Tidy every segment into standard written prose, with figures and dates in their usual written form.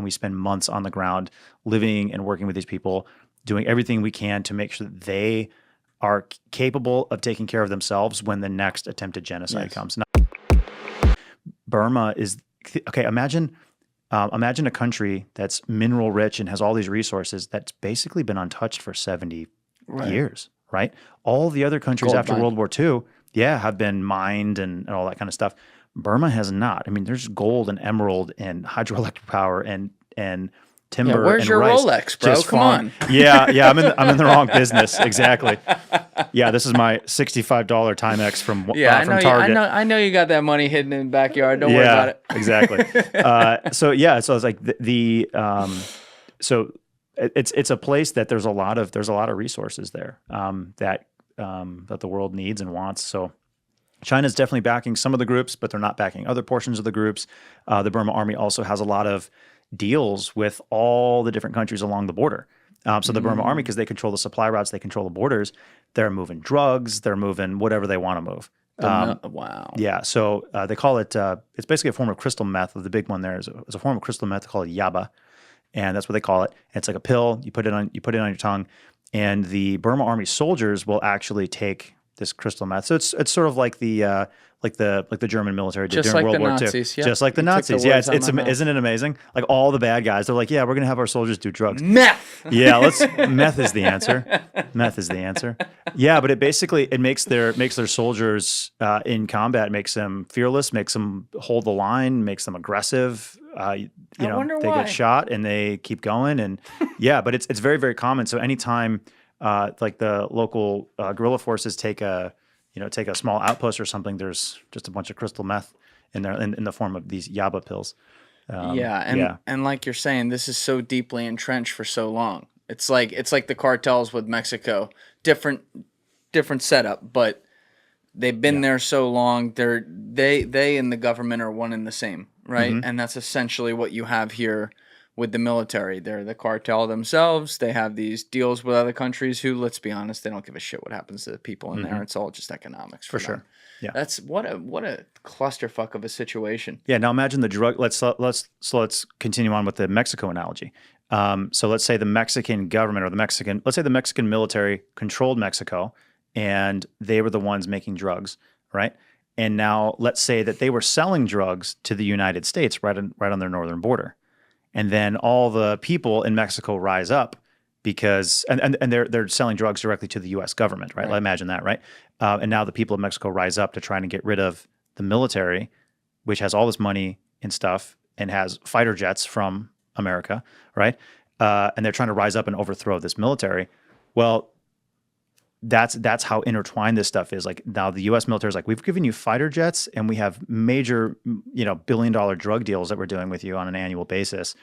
and we spend months on the ground living and working with these people, doing everything we can to make sure that they are capable of taking care of themselves when the next attempted genocide comes. Now, Burma is okay. Imagine a country that's mineral rich and has all these resources that's basically been untouched for 70 years, right? All the other countries after World War II, have been mined and all that kind of stuff. Burma has not. I mean, there's gold and emerald and hydroelectric power and timber. Yeah, where's and your rice. Rolex, bro? Come on. Yeah, I'm in the wrong business. Exactly. Yeah, this is my $65 Timex from from Target. I know you got that money hidden in the backyard. Don't worry about it. Exactly. So it's like so it's a place that there's a lot of resources there that the world needs and wants. So China's definitely backing some of the groups, but they're not backing other portions of the groups. The Burma Army also has a lot of deals with all the different countries along the border. So the Burma Army, because they control the supply routes, they control the borders, they're moving drugs, they're moving whatever they want to move. Wow. Yeah. So they call it, it's basically a form of crystal meth. The big one there is a form of crystal meth called yaba. And that's what they call it. And it's like a pill. You put it on your tongue, and the Burma Army soldiers will actually take this crystal meth. So it's sort of like the German military did during World War II. Yeah. Just like the Nazis. Yeah, isn't it amazing? Like all the bad guys, they're like, yeah, we're gonna have our soldiers do drugs. Meth. Yeah, meth is the answer. Meth is the answer. Yeah, but it makes their soldiers in combat, makes them fearless, makes them hold the line, makes them aggressive. They get shot and they keep going, and but it's very, very common. So anytime like the local guerrilla forces take a small outpost or something, there's just a bunch of crystal meth in there in the form of these yaba pills. And like you're saying, this is so deeply entrenched for so long. It's like the cartels with Mexico, different setup, but they've been there so long. They and the government are one and the same, right? Mm-hmm. And that's essentially what you have here with the military. They're the cartel themselves. They have these deals with other countries who, let's be honest, they don't give a shit what happens to the people in there. It's all just economics for sure. Yeah, that's what a clusterfuck of a situation. Yeah. Now imagine the drug. Let's continue on with the Mexico analogy. So let's say the Mexican government or let's say the Mexican military controlled Mexico, and they were the ones making drugs, right? And now let's say that they were selling drugs to the United States right on their northern border. And then all the people in Mexico rise up because and they're selling drugs directly to the U.S. government, right? Imagine that, right? And now the people of Mexico rise up to try and get rid of the military, which has all this money and stuff and has fighter jets from America, right? And they're trying to rise up and overthrow this military. Well, that's how intertwined this stuff is. Like now the U.S. military is like, we've given you fighter jets and we have major, billion-dollar drug deals that we're doing with you on an annual basis.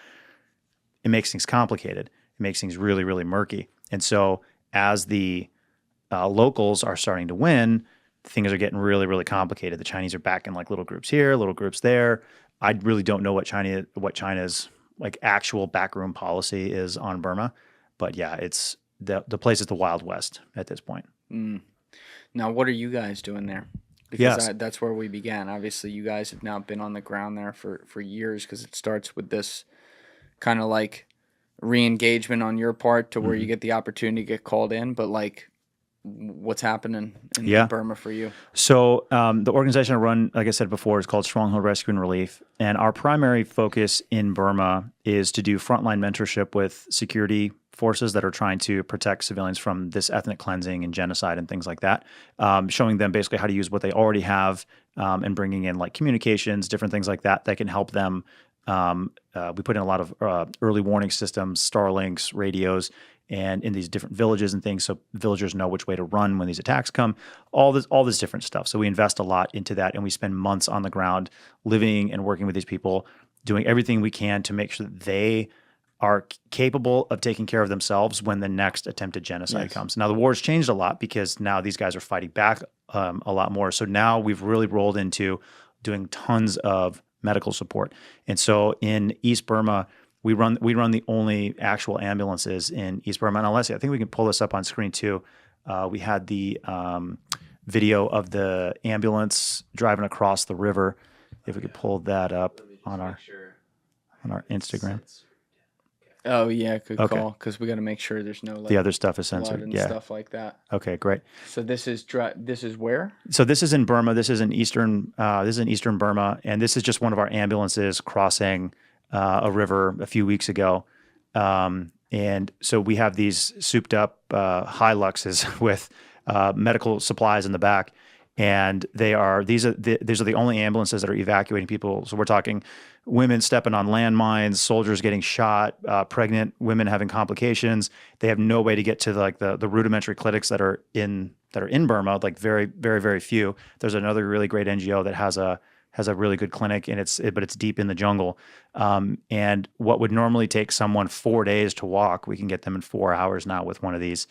It makes things complicated. It makes things really, really murky. And so as the locals are starting to win, things are getting really, really complicated. The Chinese are backing like little groups here, little groups there. I really don't know what China's like actual backroom policy is on Burma, but yeah, it's the place is the Wild West at this point. Now, what are you guys doing there? Because that's where we began. Obviously, you guys have now been on the ground there for years, because it starts with this kind of like re-engagement on your part to where you get the opportunity to get called in. But like, what's happening in Burma for you? So the organization I run, like I said before, is called Stronghold Rescue and Relief. And our primary focus in Burma is to do frontline mentorship with security forces that are trying to protect civilians from this ethnic cleansing and genocide and things like that, showing them basically how to use what they already have and bringing in like communications, different things like that can help them. We put in a lot of early warning systems, Starlinks, radios, and in these different villages and things, so villagers know which way to run when these attacks come, all this different stuff. So we invest a lot into that, and we spend months on the ground living and working with these people, doing everything we can to make sure that they are capable of taking care of themselves when the next attempted genocide comes. Now, the war's changed a lot because now these guys are fighting back a lot more. So now we've really rolled into doing tons of medical support. And so in East Burma, we run the only actual ambulances in East Burma. And Alessia, I think we can pull this up on screen too. We had the video of the ambulance driving across the river. If we could pull that up on our Instagram. Oh yeah, good Okay. call. Because we got to make sure there's no The like other stuff is blood censored. and Yeah. stuff like that. Okay, great. So this is where? So this is in Burma. This is in eastern Burma, and this is just one of our ambulances crossing a river a few weeks ago. And so we have these souped up Hiluxes with medical supplies in the back, and these are the only ambulances that are evacuating people. So we're talking women stepping on landmines, soldiers getting shot, pregnant women having complications. They have no way to get to the rudimentary clinics that are in Burma, like very, very, very few. There's another really great NGO that has a really good clinic, but it's deep in the jungle. And what would normally take someone 4 days to walk, we can get them in 4 hours now with one of these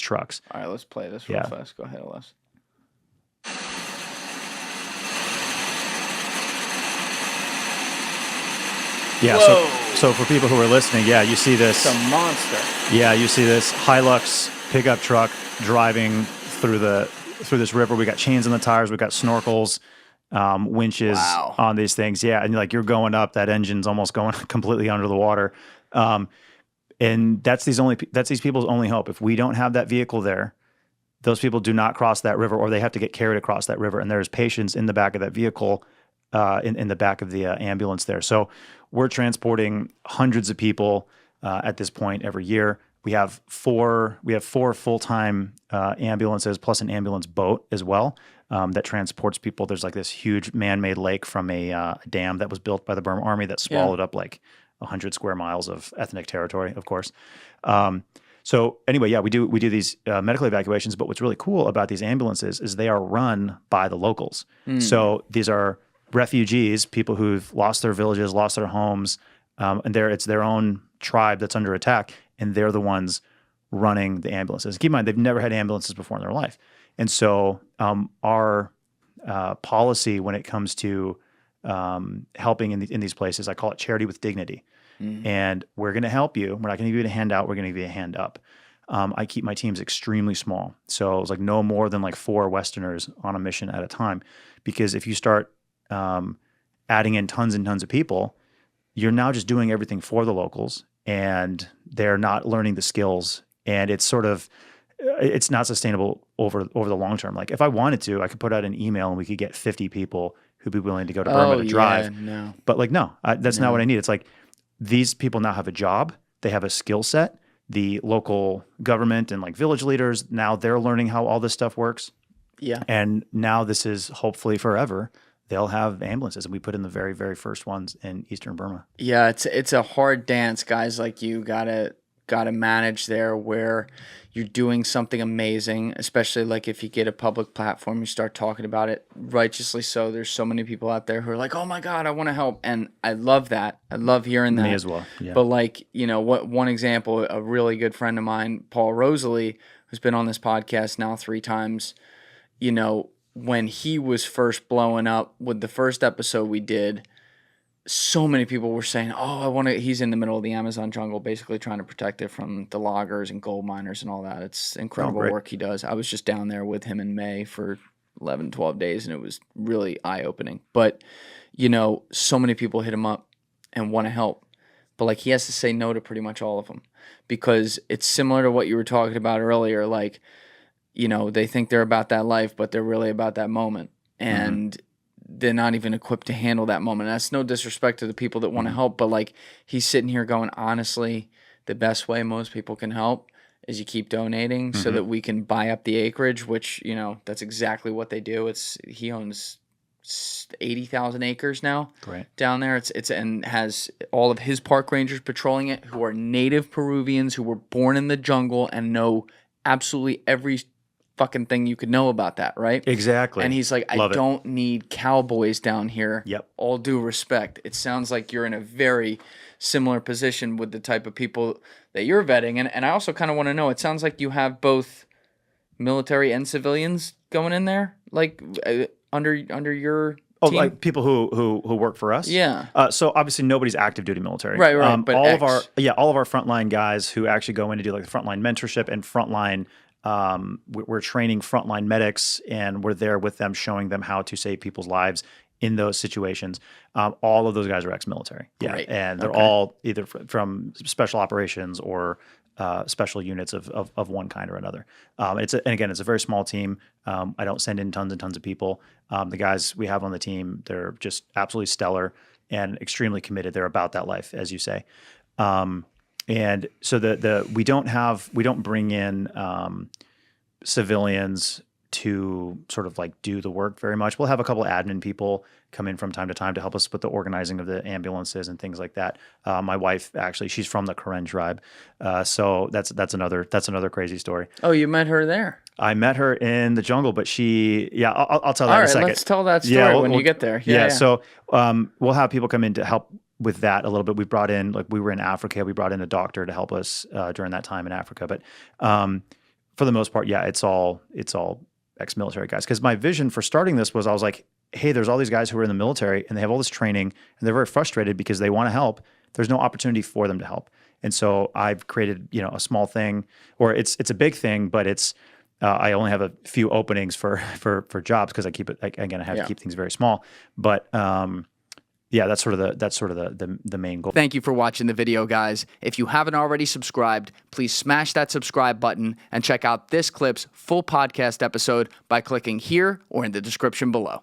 trucks. All right, let's play this real fast. Go ahead, Les. Yeah. Whoa. So for people who are listening, you see this. It's a monster. Yeah, you see this Hilux pickup truck driving through this river. We got chains on the tires. We got snorkels, winches on these things. Yeah, and you're going up. That engine's almost going completely under the water. And that's these people's only hope. If we don't have that vehicle there, those people do not cross that river, or they have to get carried across that river. And there's patients in the back of that vehicle, in the back of the ambulance there. So we're transporting hundreds of people at this point every year. We have four full-time ambulances plus an ambulance boat as well that transports people. There's this huge man-made lake from a dam that was built by the Burma Army that swallowed up 100 square miles of ethnic territory, of course. So anyway, we do these medical evacuations, but what's really cool about these ambulances is they are run by the locals. So these are refugees, people who've lost their villages, lost their homes, and it's their own tribe that's under attack, and they're the ones running the ambulances. Keep in mind, they've never had ambulances before in their life. And so our policy when it comes to helping in these places, I call it charity with dignity. And we're going to help you. We're not going to give you a handout. We're going to give you a hand up. I keep my teams extremely small. So it's no more than 4 Westerners on a mission at a time. Because if you start adding in tons and tons of people, you're now just doing everything for the locals, and they're not learning the skills. And it's it's not sustainable over the long term. If I wanted to, I could put out an email and we could get 50 people who'd be willing to go to Burma to drive. Yeah, no. But that's not what I need. It's these people now have a job. They have a skill set. The local government and village leaders, now they're learning how all this stuff works. Yeah. And now this is hopefully forever. They'll have ambulances, and we put in the very, very first ones in Eastern Burma. Yeah, it's a hard dance. Guys like you gotta manage there where you're doing something amazing, especially if you get a public platform, you start talking about it, righteously so. There's so many people out there who are oh my God, I want to help. And I love that. I love hearing that. Me as well. Yeah. But what one example, a really good friend of mine, Paul Rosalie, who's been on this podcast now 3 times, when he was first blowing up with the first episode we did, so many people were saying, he's in the middle of the Amazon jungle, basically trying to protect it from the loggers and gold miners and all that. It's incredible work he does. I was just down there with him in May for 11, 12 days, and it was really eye-opening. But, so many people hit him up and want to help. But, he has to say no to pretty much all of them, because it's similar to what you were talking about earlier. They think they're about that life, but they're really about that moment. And they're not even equipped to handle that moment. And that's no disrespect to the people that want to help, but he's sitting here going, honestly, the best way most people can help is you keep donating so that we can buy up the acreage, which, that's exactly what they do. He owns 80,000 acres now down there. It's and has all of his park rangers patrolling it, who are native Peruvians who were born in the jungle and know absolutely every fucking thing you could know about that, right? Exactly. And he's I don't need cowboys down here. Yep. All due respect. It sounds like you're in a very similar position with the type of people that you're vetting. And I also kind of want to know, it sounds like you have both military and civilians going in there, under your team? People who work for us? Yeah. So obviously nobody's active duty military. Right. But all of our frontline guys who actually go in to do the frontline mentorship and frontline. We're training frontline medics, and we're there with them, showing them how to save people's lives in those situations. All of those guys are ex-military. Yeah, Great. and they're all either from special operations or special units of one kind or another. And again, it's a very small team. I don't send in tons and tons of people. The guys we have on the team, they're just absolutely stellar and extremely committed. They're about that life, as you say. And so we don't bring in civilians to sort of like do the work very much. We'll have a couple of admin people come in from time to time to help us with the organizing of the ambulances and things like that. My wife, actually, she's from the Karen tribe. So that's another crazy story. Oh, you met her there? I met her in the jungle, but I'll tell that in a second. All right, let's tell that story when you get there. Yeah. So we'll have people come in to help with that a little bit. We brought in, like we were in Africa, we brought in a doctor to help us during that time in Africa. But for the most part, yeah, it's all ex-military guys. Because my vision for starting this was I was like, hey, there's all these guys who are in the military and they have all this training and they're very frustrated because they want to help. There's no opportunity for them to help. And so I've created, a small thing, or it's a big thing, but it's I only have a few openings for jobs because I keep it, again, I have to keep things very small. But yeah, that's sort of the main goal. Thank you for watching the video, guys. If you haven't already subscribed, please smash that subscribe button and check out this clip's full podcast episode by clicking here or in the description below.